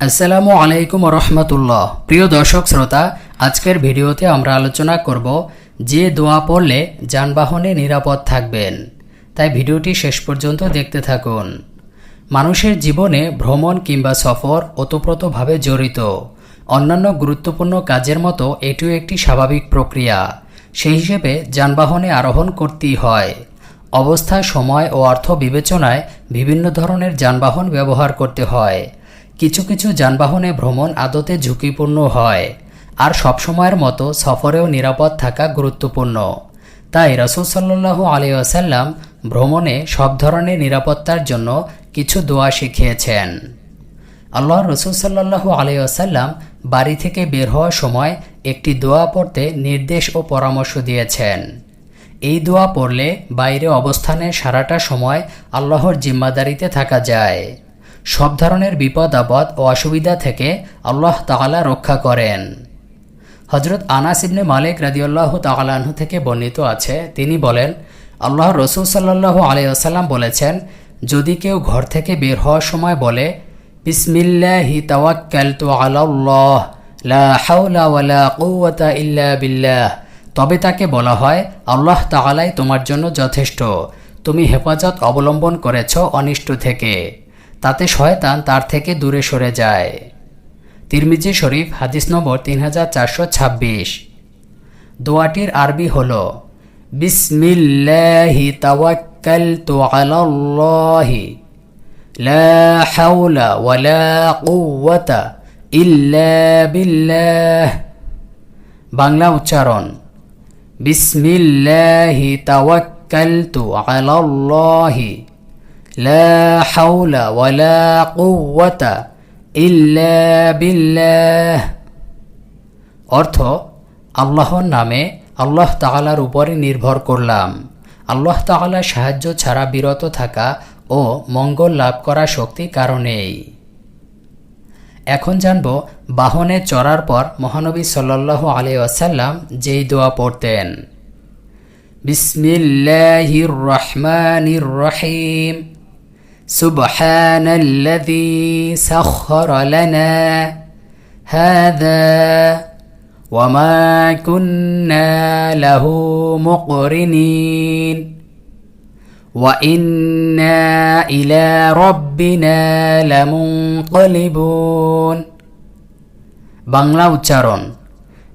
আসসালামু আলাইকুম রহমতুল্লাহ। প্রিয় দর্শক শ্রোতা, আজকের ভিডিওতে আমরা আলোচনা করব যে দোয়া পড়লে যানবাহনে নিরাপদ থাকবেন। তাই ভিডিওটি শেষ পর্যন্ত দেখতে থাকুন। মানুষের জীবনে ভ্রমণ কিংবা সফর ওতপ্রোতভাবে জড়িত। অন্যান্য গুরুত্বপূর্ণ কাজের মতো এটিও একটি স্বাভাবিক প্রক্রিয়া। সেই হিসেবে যানবাহনে আরোহণ করতেই হয়। অবস্থা, সময় ও অর্থ বিবেচনায় বিভিন্ন ধরনের যানবাহন ব্যবহার করতে হয়। কিছু কিছু যানবাহনে ভ্রমণ আদতে ঝুঁকিপূর্ণ হয়, আর সবসময়ের মতো সফরেও নিরাপদ থাকা গুরুত্বপূর্ণ। তাই রাসূল সাল্লাল্লাহু আলাইহি ওয়াসাল্লাম ভ্রমণে সব ধরনের নিরাপত্তার জন্য কিছু দোয়া শিখিয়েছেন। আল্লাহর রাসূল সাল্লাল্লাহু আলাইহি ওয়াসাল্লাম বাড়ি থেকে বের হওয়ার সময় একটি দোয়া পড়তে নির্দেশ ও পরামর্শ দিয়েছেন। এই দোয়া পড়লে বাইরে অবস্থানের সারাটা সময় আল্লাহর জিম্মাদারিতে থাকা যায়। সব ধরনের বিপদ আপদ ও অসুবিধা থেকে আল্লাহ তাআলা রক্ষা করেন। হযরত আনাস ইবনে মালিক রাদিয়াল্লাহু তাআলা আনহু থেকে বর্ণিত আছে, তিনি বলেন, আল্লাহর রাসূল সাল্লাল্লাহু আলাইহি ওয়াসাল্লাম বলেছেন, যদি কেউ ঘর থেকে বের হওয়ার সময় বলে, বিসমিল্লাহি তাওয়াক্কালতু আলাল্লাহ লা হাওলা ওয়ালা কুওয়াতা ইল্লা বিল্লাহ, তবে তাকে বলা হয়, আল্লাহ তাআলাই তোমার জন্য যথেষ্ট, তুমি হেফাজত অবলম্বন করেছ অনিষ্ট থেকে, তাতে শয়তান তার থেকে দূরে সরে যায়। তিরমিজি শরীফ হাদিস নম্বর 3426। দোয়াটির আরবি হল, বিসমিল্লাহি তাওয়াক্কালতু আলাল্লাহি লা হাওলা ওয়ালা কুওয়াতা ইল্লা বিল্লাহ। বাংলা উচ্চারণ, বিসমিল্লাহি তাওয়াক্কালতু আলাল্লাহি লা হাওলা ওয়ালা কুওয়াতা ইল্লা বিল্লাহ। অর্থ, আল্লাহর নামে আল্লাহ তাআলার উপরে নির্ভর করলাম। আল্লাহ তাআলার সাহায্য ছাড়া বিরত থাকা ও মঙ্গল লাভ করা শক্তি কারণেই। এখন জানব বাহনে চড়ার পর মহানবী সাল্লাল্লাহু আলাইহি ওয়াসাল্লাম যেই দোয়া পড়তেন। বিসমিল্লাহির রহমানির রহিম সুবহানাল্লাযী সাখখারা লানা হাযা ওয়া মা কুন্না লাহু মুকরিনিন ওয়া ইন্না ইলা রাব্বিনা লামুনকালিবুন। বাংলা উচ্চারণ,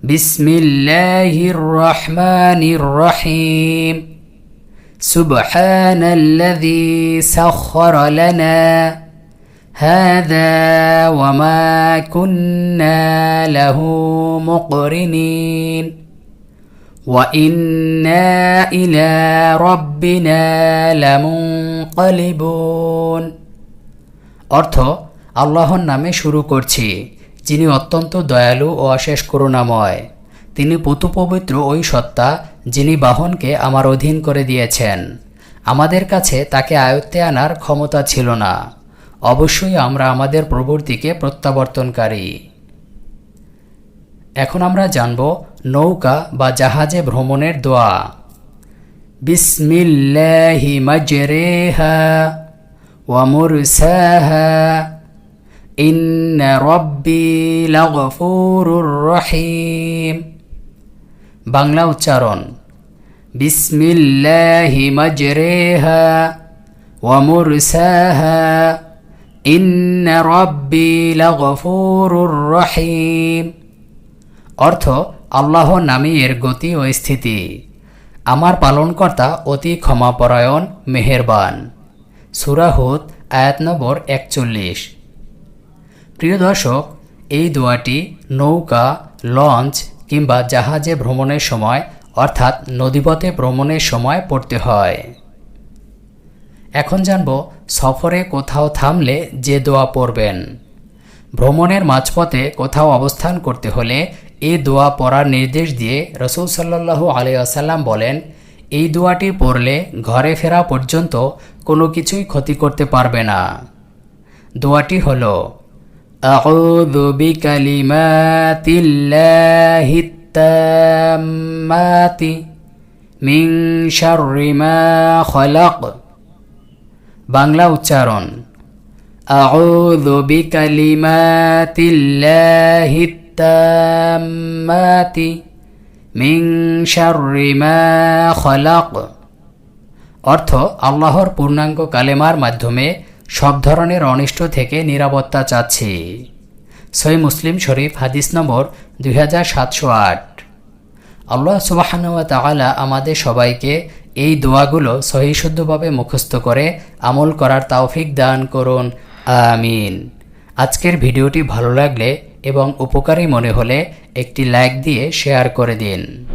বিসমিল্লাহির রহমানির রহিম সুবহানাল্লাযী সাখখারা লানা হাযা ওয়া মা কুন্না লাহু মুকরিনিন ওয়া ইন্না ইলা রাব্বিনা লামুনকালিবুন। অর্থ, আল্লাহর নামে শুরু করছি, যিনি অত্যন্ত দয়ালু ও অশেষ করুণাময়। তিনি পবিত্র ওই সত্তা, যিনি বাহনকে আমার অধীন করে দিয়েছেন। আমাদের কাছে তাকে আয়ত্তে আনার ক্ষমতা ছিল না। অবশ্যই আমরা আমাদের প্রভুর দিকে প্রত্যাবর্তনকারী। এখন আমরা জানব নৌকা বা জাহাজে ভ্রমণের দোয়া। বিসমিল্লাহি মাজরিহা ওয়া মুরসাহা ইন্না রাব্বি লাগফুরুর রহিম। বাংলা উচ্চারণ, বিসমিল্লাহি মাজরিহা ওয়া মুরসাহা ইন্না রাব্বি লাগফুরুর রহিম। অর্থ, আল্লাহর নামে এর গতি ও স্থিতি। আমার পালনকর্তা অতি ক্ষমাপরায়ণ, মেহেরবান। সূরা হুদ আয়াত নম্বর 41। প্রিয় দর্শক, এই দোয়াটি নৌকা, লঞ্চ কিংবা জাহাজে ভ্রমণের সময় অর্থাৎ নদীপথে ভ্রমণের সময় পড়তে হয়। এখন জানব সফরে কোথাও থামলে যে দোয়া পড়বেন। ভ্রমণের মাঝপথে কোথাও অবস্থান করতে হলে এই দোয়া পড়ার নির্দেশ দিয়ে রাসূল সাল্লাল্লাহু আলাইহি ওয়াসাল্লাম বলেন, এই দোয়াটি পড়লে ঘরে ফেরা পর্যন্ত কোনো কিছুই ক্ষতি করতে পারবে না। দোয়াটি হল, আউযু বিকালিমাতিল্লাহিত তাম্মাতি মিন শাররি মা খালাক। বাংলা উচ্চারণ, আউযু বিকালিমাতিল্লাহিত তাম্মাতি মিন শাররি মা খলাক। অর্থ, আল্লাহর পূর্ণাঙ্গ কালেমার মাধ্যমে সব ধরনের অনিষ্ট থেকে নিরাপত্তা চাচ্ছি। সহিহ মুসলিম শরীফ হাদিস নম্বর 2708। আল্লাহ সুবহানাহু ওয়া তাআলা আমাদের সবাইকে এই দোয়াগুলো সহিশুদ্ধভাবে মুখস্থ করে আমল করার তৌফিক দান করুন, আমিন। আজকের ভিডিওটি ভালো লাগলে এবং উপকারী মনে হলে একটি লাইক দিয়ে শেয়ার করে দিন।